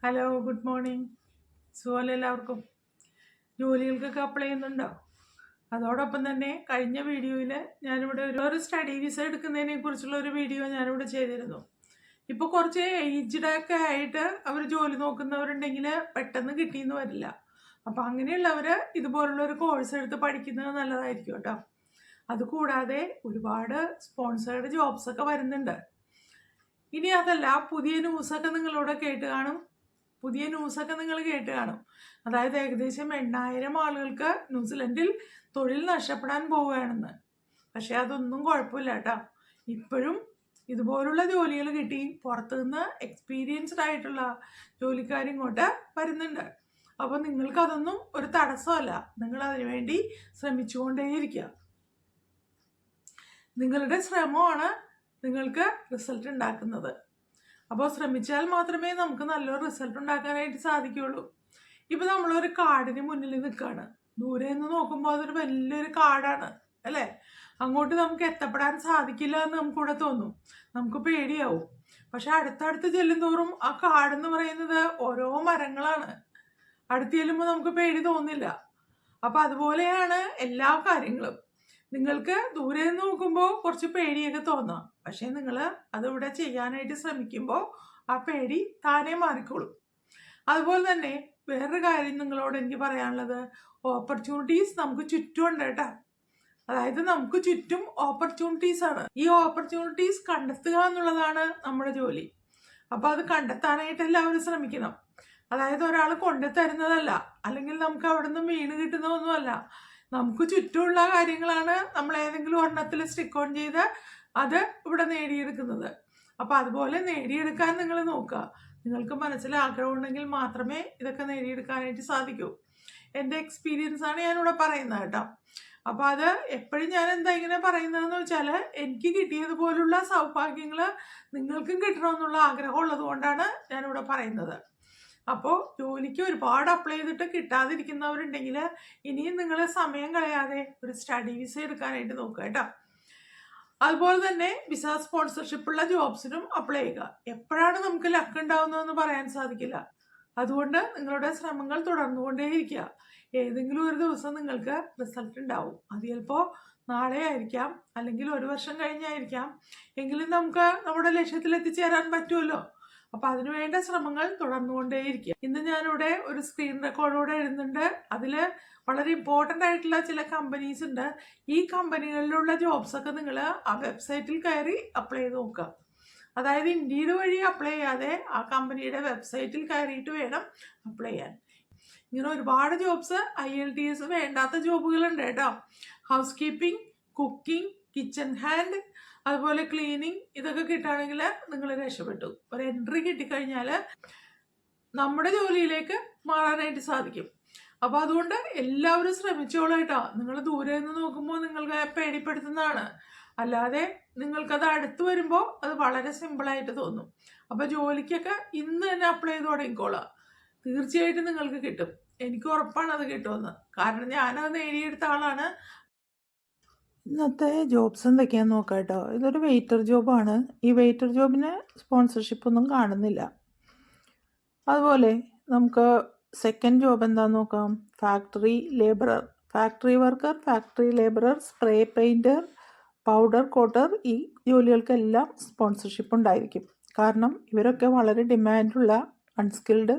Hello, good morning. സുഖമല്ല എല്ലാവർക്കും? ജോലികൾക്കൊക്കെ apply ചെയ്യുന്നുണ്ടോ? അതോടൊപ്പം തന്നെ കഴിഞ്ഞ വീഡിയോയിൽ ഞാനിവിടെ ഒരു സ്റ്റഡി വിസ എടുക്കുന്നതിനെ കുറിച്ചുള്ള ഒരു വീഡിയോ ഞാനിവിടെ ചെയ്തിരുന്നു. ഇപ്പോൾ കുറച്ച് ഏജ്ഡൊക്കെ ആയിട്ട് അവർ ജോലി നോക്കുന്നവരുണ്ടെങ്കിൽ പെട്ടെന്ന് കിട്ടിയെന്ന് വരില്ല. അപ്പോൾ അങ്ങനെയുള്ളവർ ഇതുപോലുള്ള ഒരു കോഴ്സ് എടുത്ത് പഠിക്കുന്നത് നല്ലതായിരിക്കും കേട്ടോ. അതുകൂടാതെ ഒരുപാട് സ്പോൺസേർഡ് ജോബ്സ് ഒക്കെ വരുന്നുണ്ട്. ഇനി അതല്ല, പുതിയ ന്യൂസൊക്കെ നിങ്ങൾ കേട്ട് കാണും. അതായത് ഏകദേശം 8,000 ആളുകൾക്ക് ന്യൂസിലൻഡിൽ തൊഴിൽ നഷ്ടപ്പെടാൻ പോവുകയാണെന്ന്. പക്ഷെ അതൊന്നും കുഴപ്പമില്ല കേട്ടോ. ഇപ്പോഴും ഇതുപോലുള്ള ജോലികൾ കിട്ടി പുറത്തുനിന്ന് എക്സ്പീരിയൻസ്ഡ് ആയിട്ടുള്ള ജോലിക്കാർ ഇങ്ങോട്ട് വരുന്നുണ്ട്. അപ്പോൾ നിങ്ങൾക്കതൊന്നും ഒരു തടസ്സമല്ല. നിങ്ങൾ അതിനുവേണ്ടി ശ്രമിച്ചുകൊണ്ടേയിരിക്കുക. നിങ്ങളുടെ ശ്രമമാണ് നിങ്ങൾക്ക് റിസൾട്ട് ഉണ്ടാക്കുന്നത്. അപ്പോൾ ശ്രമിച്ചാൽ മാത്രമേ നമുക്ക് നല്ലൊരു റിസൾട്ട് ഉണ്ടാക്കാനായിട്ട് സാധിക്കുകയുള്ളൂ. ഇപ്പം നമ്മളൊരു കാടിന് മുന്നിൽ നിൽക്കുകയാണ്. ദൂരെ നിന്ന് നോക്കുമ്പോൾ അതൊരു വലിയൊരു കാടാണ് അല്ലേ? അങ്ങോട്ട് നമുക്ക് എത്തപ്പെടാൻ സാധിക്കില്ല എന്ന് നമുക്കിവിടെ തോന്നും. നമുക്ക് പേടിയാവും. പക്ഷെ അടുത്തടുത്ത് ചെല്ലുന്തോറും ആ കാടെന്ന് പറയുന്നത് ഓരോ മരങ്ങളാണ്. അടുത്ത് ചെല്ലുമ്പോൾ നമുക്ക് പേടി തോന്നില്ല. അപ്പം അതുപോലെയാണ് എല്ലാ കാര്യങ്ങളും. നിങ്ങൾക്ക് ദൂരെ നിന്ന് നോക്കുമ്പോൾ കുറച്ച് പേടിയൊക്കെ തോന്നാം. പക്ഷേ നിങ്ങൾ അതിവിടെ ചെയ്യാനായിട്ട് ശ്രമിക്കുമ്പോൾ ആ പേടി താനേ മാറിക്കോളും. അതുപോലെ തന്നെ വേറൊരു കാര്യം നിങ്ങളോട് എനിക്ക് പറയാനുള്ളത്, ഓപ്പർച്യൂണിറ്റീസ് നമുക്ക് ചുറ്റും ഉണ്ട് കേട്ടോ. അതായത് നമുക്ക് ചുറ്റും ഓപ്പർച്യൂണിറ്റീസ് ആണ്. ഈ ഓപ്പർച്യൂണിറ്റീസ് കണ്ടെത്തുക എന്നുള്ളതാണ് നമ്മുടെ ജോലി. അപ്പോൾ അത് കണ്ടെത്താനായിട്ട് എല്ലാവരും ശ്രമിക്കണം. അതായത് ഒരാൾ കൊണ്ടുതരുന്നതല്ല, അല്ലെങ്കിൽ നമുക്ക് അവിടെ നിന്ന് വീണ് കിട്ടുന്നതൊന്നുമല്ല. നമുക്ക് ചുറ്റുമുള്ള കാര്യങ്ങളാണ് നമ്മൾ ഏതെങ്കിലും ഒരെണ്ണത്തിൽ സ്റ്റിക്ക് ഓൺ ചെയ്ത് അത് ഇവിടെ നേടിയെടുക്കുന്നത്. അപ്പോൾ അതുപോലെ നേടിയെടുക്കാൻ നിങ്ങൾ നോക്കുക. നിങ്ങൾക്ക് മനസ്സിൽ ആഗ്രഹമുണ്ടെങ്കിൽ മാത്രമേ ഇതൊക്കെ നേടിയെടുക്കാനായിട്ട് സാധിക്കൂ. എൻ്റെ എക്സ്പീരിയൻസ് ആണ് ഞാനിവിടെ പറയുന്നത് കേട്ടോ. അപ്പോൾ അത് എപ്പോഴും ഞാൻ എന്താ ഇങ്ങനെ പറയുന്നതെന്ന് വെച്ചാൽ, എനിക്ക് കിട്ടിയതുപോലുള്ള സൗഭാഗ്യങ്ങൾ നിങ്ങൾക്കും കിട്ടണമെന്നുള്ള ആഗ്രഹമുള്ളത് കൊണ്ടാണ് ഞാനിവിടെ പറയുന്നത്. അപ്പോൾ ജോലിക്ക് ഒരുപാട് അപ്ലൈ ചെയ്തിട്ട് കിട്ടാതിരിക്കുന്നവരുണ്ടെങ്കിൽ ഇനിയും നിങ്ങൾ സമയം കളയാതെ ഒരു സ്റ്റഡി വിസ എടുക്കാനായിട്ട് നോക്കുക കേട്ടോ. അതുപോലെ തന്നെ വിസ സ്പോൺസർഷിപ്പുള്ള ജോബ്സിനും അപ്ലൈ ചെയ്യുക. എപ്പോഴാണ് നമുക്ക് ലക്ക് ഉണ്ടാവുന്നതെന്ന് പറയാൻ സാധിക്കില്ല. അതുകൊണ്ട് നിങ്ങളുടെ ശ്രമങ്ങൾ തുടർന്നുകൊണ്ടേയിരിക്കുക. ഏതെങ്കിലും ഒരു ദിവസം നിങ്ങൾക്ക് റിസൾട്ട് ഉണ്ടാവും. അത് ചിലപ്പോൾ നാളെ ആയിരിക്കാം, അല്ലെങ്കിൽ 1 വർഷം കഴിഞ്ഞായിരിക്കാം. എങ്കിലും നമുക്ക് നമ്മുടെ ലക്ഷ്യത്തിൽ എത്തിച്ചേരാൻ പറ്റുമല്ലോ. അപ്പോൾ അതിനുവേണ്ട ശ്രമങ്ങൾ തുടർന്നുകൊണ്ടേയിരിക്കുക. ഇന്ന് ഞാനിവിടെ ഒരു സ്ക്രീൻ റെക്കോർഡോടെ എഴുതുന്നുണ്ട്. അതിൽ വളരെ ഇമ്പോർട്ടൻ്റ് ആയിട്ടുള്ള ചില കമ്പനീസ് ഉണ്ട്. ഈ കമ്പനികളിലുള്ള ജോബ്സൊക്കെ നിങ്ങൾ ആ വെബ്സൈറ്റിൽ കയറി അപ്ലൈ ചെയ്ത് നോക്കുക. അതായത് ഇൻഡീഡ് വഴി അപ്ലൈ ചെയ്യാതെ ആ കമ്പനിയുടെ വെബ്സൈറ്റിൽ കയറിയിട്ട് വേണം അപ്ലൈ ചെയ്യാൻ. ഇങ്ങനെ ഒരുപാട് ജോബ്സ് IELTS വേണ്ടാത്ത ജോബുകളുണ്ട് കേട്ടോ. House keeping, cooking, kitchen hand, അതുപോലെ ക്ലീനിങ്, ഇതൊക്കെ കിട്ടുകയാണെങ്കിൽ നിങ്ങൾ രക്ഷപ്പെട്ടു. ഒരു എൻട്രി കിട്ടിക്കഴിഞ്ഞാൽ നമ്മുടെ ജോലിയിലേക്ക് മാറാനായിട്ട് സാധിക്കും. അപ്പോൾ അതുകൊണ്ട് എല്ലാവരും ശ്രമിച്ചോളൂ കേട്ടോ. നിങ്ങൾ ദൂരെ നിന്ന് നോക്കുമ്പോൾ നിങ്ങൾക്ക് പേടിപ്പെടുത്തുന്നതാണ്. അല്ലാതെ നിങ്ങൾക്കത് അടുത്ത് വരുമ്പോൾ അത് വളരെ സിമ്പിളായിട്ട് തോന്നും. അപ്പോൾ ജോലിക്കൊക്കെ ഇന്ന് തന്നെ അപ്ലൈ ചെയ്ത് തുടങ്ങിക്കോളാം. തീർച്ചയായിട്ടും നിങ്ങൾക്ക് കിട്ടും. എനിക്ക് ഉറപ്പാണ് അത് കിട്ടുമെന്ന്. കാരണം ഞാനത് നേടിയെടുത്ത ആളാണ്. ഇന്നത്തെ ജോബ്സ് എന്തൊക്കെയാണെന്ന് നോക്കാം കേട്ടോ. ഇതൊരു വെയിറ്റർ ജോബാണ്. ഈ വെയിറ്റർ ജോബിന് സ്പോൺസർഷിപ്പ് ഒന്നും കാണുന്നില്ല. അതുപോലെ നമുക്ക് സെക്കൻഡ് ജോബ് എന്താണെന്ന് നോക്കാം. Factory labourer, factory worker, factory labourer, spray painter, powder quarter. ഈ ജോലികൾക്കെല്ലാം സ്പോൺസർഷിപ്പ് ഉണ്ടായിരിക്കും. കാരണം ഇവരൊക്കെ വളരെ ഡിമാൻഡുള്ള അൺസ്കിൽഡ്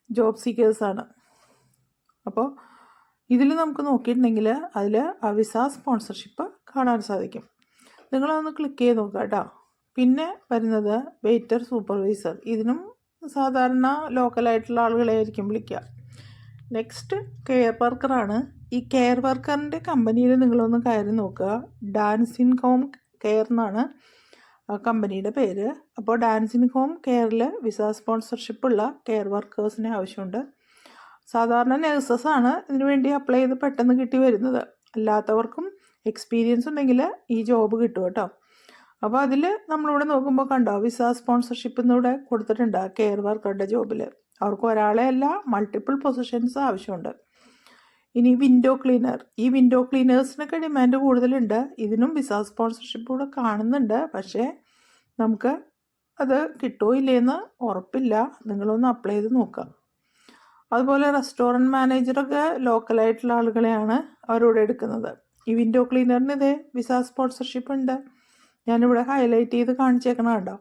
ജോബ് സീക്കേഴ്സാണ്. അപ്പോൾ ഇതിൽ നമുക്ക് നോക്കിയിട്ടുണ്ടെങ്കിൽ അതിൽ ആ വിസ സ്പോൺസർഷിപ്പ് കാണാൻ സാധിക്കും. നിങ്ങളതൊന്ന് ക്ലിക്ക് ചെയ്ത് നോക്കുക കേട്ടോ. പിന്നെ വരുന്നത് വെയിറ്റർ സൂപ്പർവൈസർ. ഇതിനും സാധാരണ ലോക്കലായിട്ടുള്ള ആളുകളെ ആയിരിക്കും വിളിക്കുക. നെക്സ്റ്റ് കെയർ വർക്കറാണ്. ഈ കെയർ വർക്കറിൻ്റെ കമ്പനിയിൽ നിങ്ങളൊന്ന് കയറി നോക്കുക. ഡാൻസ് ഇൻ ഹോം കെയർ എന്നാണ് ആ കമ്പനിയുടെ പേര്. അപ്പോൾ ഡാൻസ് ഇൻ ഹോം കെയറിൽ വിസ സ്പോൺസർഷിപ്പുള്ള കെയർ വർക്കേഴ്സിനെ ആവശ്യമുണ്ട്. സാധാരണ നഴ്സസാണ് ഇതിനു വേണ്ടി അപ്ലൈ ചെയ്ത് പെട്ടെന്ന് കിട്ടി വരുന്നത്. അല്ലാത്തവർക്കും എക്സ്പീരിയൻസ് ഉണ്ടെങ്കിൽ ഈ ജോബ് കിട്ടും കേട്ടോ. അപ്പോൾ അതിൽ നമ്മളിവിടെ നോക്കുമ്പോൾ കണ്ടോ, വിസ സ്പോൺസർഷിപ്പ് എന്നിവിടെ കൊടുത്തിട്ടുണ്ട് കെയർ വർക്കറുടെ ജോബിൽ. അവർക്ക് ഒരാളെ അല്ല, മൾട്ടിപ്പിൾ പൊസിഷൻസ് ആവശ്യമുണ്ട്. ഇനി വിൻഡോ ക്ലീനർ. ഈ വിൻഡോ ക്ലീനേഴ്സിനൊക്കെ ഡിമാൻഡ് കൂടുതലുണ്ട്. ഇതിനും വിസ സ്പോൺസർഷിപ്പ് കൂടെ കാണുന്നുണ്ട്. പക്ഷേ നമുക്ക് അത് കിട്ടുമോ ഇല്ലേന്ന് ഉറപ്പില്ല, നിങ്ങളൊന്ന് അപ്ലൈ ചെയ്ത് നോക്കുക. അതുപോലെ റെസ്റ്റോറൻറ്റ് മാനേജറൊക്കെ ലോക്കലായിട്ടുള്ള ആളുകളെയാണ് അവരോട് എടുക്കുന്നത്. ഈ വിൻഡോ ക്ലീനറിന് ഇതേ വിസ സ്പോൺസർഷിപ്പ് ഉണ്ട്. ഞാനിവിടെ ഹൈലൈറ്റ് ചെയ്ത് കാണിച്ചേക്കണം കേട്ടോ.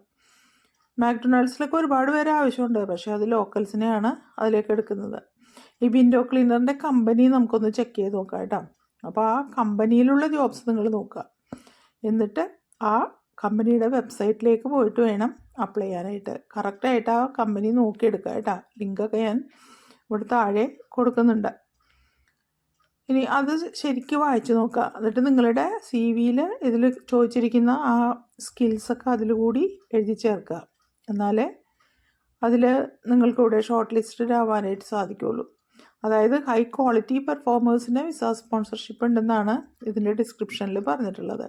മാക്ഡൊണാൾഡ്സിലൊക്കെ ഒരുപാട് പേര് ആവശ്യമുണ്ട്, പക്ഷേ അത് ലോക്കൽസിനെയാണ് അതിലേക്ക് എടുക്കുന്നത്. ഈ വിൻഡോ ക്ലീനറിൻ്റെ കമ്പനി നമുക്കൊന്ന് ചെക്ക് ചെയ്ത് നോക്കാം കേട്ടോ. അപ്പോൾ ആ കമ്പനിയിലുള്ള ജോബ്സ് നിങ്ങൾ നോക്കുക. എന്നിട്ട് ആ കമ്പനിയുടെ വെബ്സൈറ്റിലേക്ക് പോയിട്ട് വേണം അപ്ലൈ ചെയ്യാനായിട്ട്. കറക്റ്റായിട്ട് ആ കമ്പനി നോക്കിയെടുക്കുക കേട്ടോ. ലിങ്കൊക്കെ ഞാൻ ഇവിടെ താഴെ കൊടുക്കുന്നുണ്ട്. ഇനി അത് ശരിക്കും വായിച്ച് നോക്കുക. എന്നിട്ട് നിങ്ങളുടെ CV-യിൽ ഇതിൽ ചോദിച്ചിരിക്കുന്ന ആ സ്കിൽസൊക്കെ അതിൽ കൂടി എഴുതി ചേർക്കുക. എന്നാലേ അതിൽ നിങ്ങൾക്കിവിടെ ഷോർട്ട് ലിസ്റ്റഡ് ആവാനായിട്ട് സാധിക്കുള്ളൂ. അതായത് ഹൈ ക്വാളിറ്റി പെർഫോമേഴ്സിന് വിസ സ്പോൺസർഷിപ്പ് ഉണ്ടെന്നാണ് ഇതിൻ്റെ ഡിസ്ക്രിപ്ഷനിൽ പറഞ്ഞിട്ടുള്ളത്.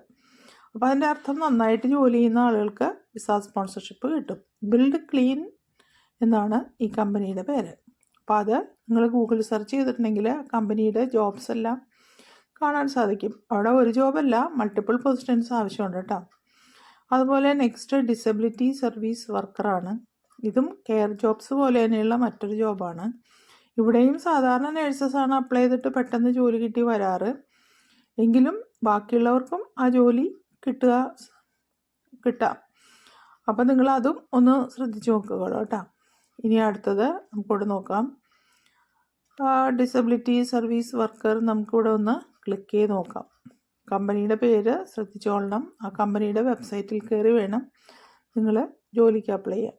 അപ്പോൾ അതിൻ്റെ അർത്ഥം നന്നായിട്ട് ജോലി ചെയ്യുന്ന ആളുകൾക്ക് വിസ സ്പോൺസർഷിപ്പ് കിട്ടും. ബിൽഡ് ക്ലീൻ എന്നാണ് ഈ കമ്പനിയുടെ പേര്. അപ്പോൾ അത് നിങ്ങൾ ഗൂഗിൾ സെർച്ച് ചെയ്തിട്ടുണ്ടെങ്കിൽ കമ്പനിയുടെ ജോബ്സ് എല്ലാം കാണാൻ സാധിക്കും. അവിടെ ഒരു ജോബല്ല, മൾട്ടിപ്പിൾ പൊസിഷൻസ് ആവശ്യമുണ്ട് കേട്ടോ. അതുപോലെ നെക്സ്റ്റ് ഡിസബിലിറ്റി സർവീസ് വർക്കറാണ്. ഇതും കെയർ ജോബ്സ് പോലെ തന്നെയുള്ള മറ്റൊരു ജോബാണ്. ഇവിടെയും സാധാരണ നേഴ്സസാണ് അപ്ലൈ ചെയ്തിട്ട് പെട്ടെന്ന് ജോലി കിട്ടി വരാറ്. എങ്കിലും ബാക്കിയുള്ളവർക്കും ആ ജോലി കിട്ടാം. അപ്പം നിങ്ങളതും ഒന്ന് ശ്രദ്ധിച്ച് നോക്കുക കേട്ടോ. ഇനി അടുത്തത് നമുക്കിവിടെ നോക്കാം. ഡിസബിലിറ്റി സർവീസ് വർക്കർ നമുക്കിവിടെ ഒന്ന് ക്ലിക്ക് ചെയ്ത് നോക്കാം. കമ്പനിയുടെ പേര് ശ്രദ്ധിച്ചോളണം. ആ കമ്പനിയുടെ വെബ്സൈറ്റിൽ കയറി വേണം നിങ്ങൾ ജോലിക്ക് അപ്ലൈ ചെയ്യാൻ.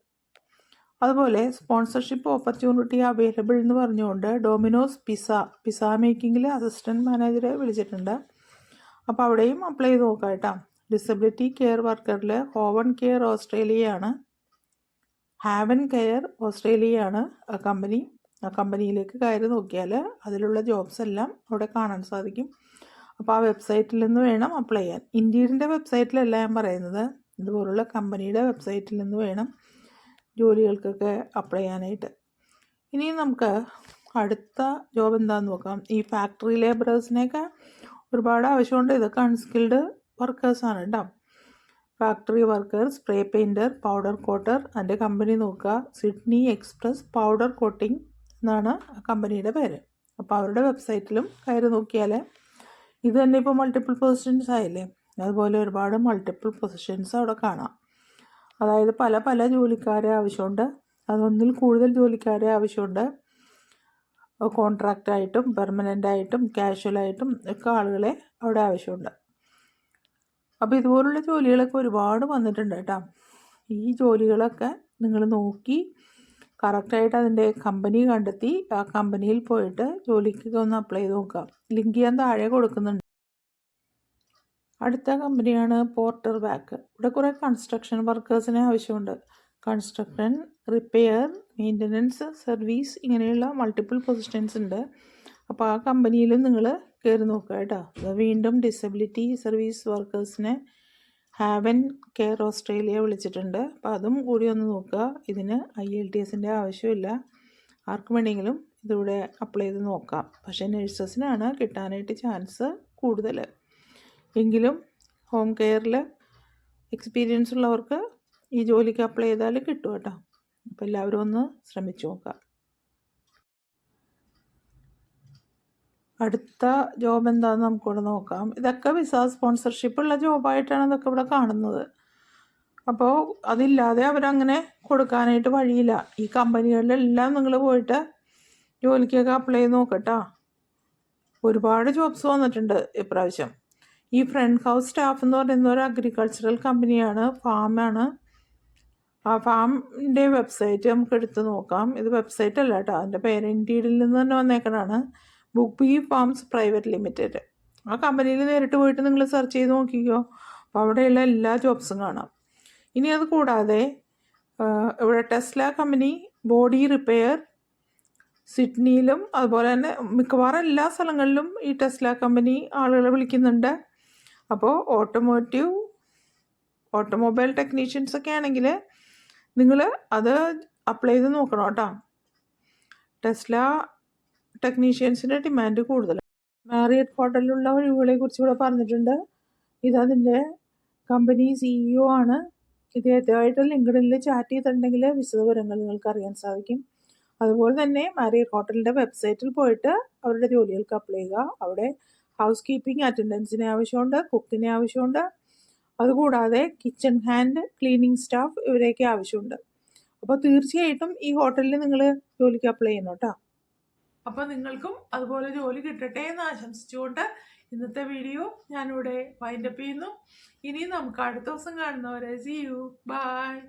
അതുപോലെ സ്പോൺസർഷിപ്പ് ഓപ്പർച്യൂണിറ്റി അവൈലബിൾ എന്ന് പറഞ്ഞുകൊണ്ട് ഡൊമിനോസ് പിസ്സ മേക്കിങ്ങിൽ അസിസ്റ്റൻറ്റ് മാനേജറെ വിളിച്ചിട്ടുണ്ട്. അപ്പോൾ അവിടെയും അപ്ലൈ ചെയ്ത് നോക്കാം കേട്ടോ. ഡിസബിലിറ്റി കെയർ വർക്കറിൽ ഹോവൻ കെയർ ഓസ്ട്രേലിയയാണ്, ഹാവൻ കെയർ ഓസ്ട്രേലിയയാണ് ആ കമ്പനി. ആ കമ്പനിയിലേക്ക് കയറി നോക്കിയാൽ അതിലുള്ള ജോബ്സ് എല്ലാം അവിടെ കാണാൻ സാധിക്കും. അപ്പോൾ ആ വെബ്സൈറ്റിൽ നിന്ന് വേണം അപ്ലൈ ചെയ്യാൻ. ഇൻഡീഡിൻ്റെ വെബ്സൈറ്റിലല്ല ഞാൻ പറയുന്നത്, ഇതുപോലുള്ള കമ്പനിയുടെ വെബ്സൈറ്റിൽ നിന്ന് വേണം ജോലികൾക്കൊക്കെ അപ്ലൈ ചെയ്യാനായിട്ട്. ഇനി നമുക്ക് അടുത്ത ജോബ് എന്താണെന്ന് നോക്കാം. ഈ ഫാക്ടറി ലേബറേഴ്സിനെയൊക്കെ ഒരുപാട് ആവശ്യമുണ്ട്. ഇതൊക്കെ അൺസ്കിൽഡ് വർക്കേഴ്സാണ് കേട്ടോ. Factory worker, spray painter, powder quarter. അതിൻ്റെ കമ്പനി നോക്കുക, സിഡ്നി എക്സ്പ്രസ് പൗഡർ കോട്ടിംഗ് എന്നാണ് ആ കമ്പനിയുടെ പേര്. അപ്പോൾ അവരുടെ വെബ്സൈറ്റിലും കയറി നോക്കിയാൽ ഇത് തന്നെ ഇപ്പോൾ മൾട്ടിപ്പിൾ പൊസിഷൻസ് ആയില്ലേ, അതുപോലെ ഒരുപാട് മൾട്ടിപ്പിൾ പൊസിഷൻസ് അവിടെ കാണാം. അതായത് പല പല ജോലിക്കാരെ ആവശ്യമുണ്ട്. അതൊന്നിൽ കൂടുതൽ ജോലിക്കാരെ ആവശ്യമുണ്ട്. കോൺട്രാക്റ്റായിട്ടും പെർമനൻ്റായിട്ടും കാഷ്വലായിട്ടും ഒക്കെ ആളുകളെ അവിടെ ആവശ്യമുണ്ട്. അപ്പോൾ ഇതുപോലുള്ള ജോലികളൊക്കെ ഒരുപാട് വന്നിട്ടുണ്ട് കേട്ടോ. ഈ ജോലികളൊക്കെ നിങ്ങൾ നോക്കി കറക്റ്റായിട്ട് അതിൻ്റെ കമ്പനി കണ്ടെത്തി ആ കമ്പനിയിൽ പോയിട്ട് ജോലിക്കൊക്കെ ഒന്ന് അപ്ലൈ ചെയ്ത് നോക്കാം. ലിങ്ക് ഞാൻ താഴെ കൊടുക്കുന്നുണ്ട്. അടുത്ത കമ്പനിയാണ് പോർട്ടർ ബാക്ക്. ഇവിടെ കുറേ കൺസ്ട്രക്ഷൻ വർക്കേഴ്സിനെ ആവശ്യമുണ്ട്. കൺസ്ട്രക്ഷൻ, റിപ്പയർ, മെയിൻ്റനൻസ്, സർവീസ്, ഇങ്ങനെയുള്ള മൾട്ടിപ്പിൾ പൊസിഷൻസ് ഉണ്ട്. അപ്പോൾ ആ കമ്പനിയിൽ നിങ്ങൾ കയറി നോക്കുക കേട്ടോ. വീണ്ടും ഡിസബിലിറ്റി സർവീസ് വർക്കേഴ്സിനെ ഹാവൻ കെയർ ഓസ്ട്രേലിയ വിളിച്ചിട്ടുണ്ട്. അപ്പോൾ അതും കൂടി ഒന്ന് നോക്കുക. ഇതിന് IELTSൻ്റെ ആവശ്യമില്ല. ആർക്ക് വേണമെങ്കിലും ഇതിവിടെ അപ്ലൈ ചെയ്ത് നോക്കാം. പക്ഷേ നഴ്സസിനാണ് കിട്ടാനായിട്ട് ചാൻസ് കൂടുതൽ. എങ്കിലും ഹോം കെയറിൽ എക്സ്പീരിയൻസ് ഉള്ളവർക്ക് ഈ ജോലിക്ക് അപ്ലൈ ചെയ്താൽ കിട്ടും കേട്ടോ. അപ്പോൾ എല്ലാവരും ഒന്ന് ശ്രമിച്ചു നോക്കാം. അടുത്ത ജോബ് എന്താണെന്ന് നമുക്കിവിടെ നോക്കാം. ഇതൊക്കെ വിസ സ്പോൺസർഷിപ്പ് ഉള്ള ജോബായിട്ടാണ് ഇതൊക്കെ ഇവിടെ കാണുന്നത്. അപ്പോൾ അതില്ലാതെ അവരങ്ങനെ കൊടുക്കാനായിട്ട് വഴിയില്ല. ഈ കമ്പനികളിലെല്ലാം നിങ്ങൾ പോയിട്ട് ജോലിക്കൊക്കെ അപ്ലൈ ചെയ്ത് നോക്കട്ടോ. ഒരുപാട് ജോബ്സ് വന്നിട്ടുണ്ട് ഇപ്രാവശ്യം. ഈ ഫ്രണ്ട് ഹൗസ് സ്റ്റാഫ് എന്ന് പറയുന്ന ഒരു അഗ്രികൾച്ചറൽ കമ്പനിയാണ്, ഫാമാണ്. ആ ഫാമിൻ്റെ വെബ്സൈറ്റ് നമുക്ക് എടുത്ത് നോക്കാം. ഇത് വെബ്സൈറ്റ് അല്ല കേട്ടോ, അതിൻ്റെ പേര് ഇൻഡീഡിൽ നിന്ന് തന്നെ വന്നേക്കണതാണ്. Book B farms private limited. ആ കമ്പനിയിൽ നേരിട്ട് പോയിട്ട് നിങ്ങൾ സെർച്ച് ചെയ്ത് നോക്കിക്കോ. അപ്പോൾ അവിടെയുള്ള എല്ലാ ജോബ്സും കാണാം. ഇനി അത് കൂടാതെ ഇവിടെ ടെസ്ല കമ്പനി ബോഡി റിപ്പയർ സിഡ്നിയിലും അതുപോലെ തന്നെ മിക്കവാറും എല്ലാ സ്ഥലങ്ങളിലും ഈ ടെസ്ല കമ്പനി ആളുകളെ വിളിക്കുന്നുണ്ട്. അപ്പോൾ ഓട്ടോമൊബൈൽ ടെക്നീഷ്യൻസൊക്കെ ആണെങ്കിൽ നിങ്ങൾ അത് അപ്ലൈ ചെയ്ത് നോക്കണം കേട്ടോ. ടെസ്ല ടെക്നീഷ്യൻസിൻ്റെ ഡിമാൻഡ് കൂടുതലാണ്. മാരിയറ്റ് ഹോട്ടലിലുള്ള ഒഴിവുകളെ കുറിച്ച് ഇവിടെ പറഞ്ഞിട്ടുണ്ട്. ഇതതിൻ്റെ കമ്പനി CEO ആണ്. ഇദ്ദേഹത്തുമായിട്ട് ലിങ്ക്ഡിനിൽ ചാറ്റ് ചെയ്തിട്ടുണ്ടെങ്കിൽ വിശദവിവരങ്ങൾ നിങ്ങൾക്ക് അറിയാൻ സാധിക്കും. അതുപോലെ തന്നെ മാരിയറ്റ് ഹോട്ടലിൻ്റെ വെബ്സൈറ്റിൽ പോയിട്ട് അവരുടെ ജോലികൾക്ക് അപ്ലൈ ചെയ്യുക. അവിടെ ഹൗസ് കീപ്പിംഗ് അറ്റൻഡൻസിന് ആവശ്യമുണ്ട്, കുക്കിനെ ആവശ്യമുണ്ട്, അതുകൂടാതെ കിച്ചൺ ഹാൻഡ്, ക്ലീനിങ് സ്റ്റാഫ് ഇവരെയൊക്കെ ആവശ്യമുണ്ട്. അപ്പോൾ തീർച്ചയായിട്ടും ഈ ഹോട്ടലിൽ നിങ്ങൾ ജോലിക്ക് അപ്ലൈ ചെയ്യണം കേട്ടോ. അപ്പോൾ നിങ്ങൾക്കും അതുപോലെ ജോലി കിട്ടട്ടെ എന്ന് ആശംസിച്ചുകൊണ്ട് ഇന്നത്തെ വീഡിയോ ഞാനിവിടെ വൈൻഡപ്പ് ചെയ്യുന്നു. ഇനി നമുക്ക് അടുത്ത ദിവസം കാണുന്നവരെ സീ യു, ബൈ.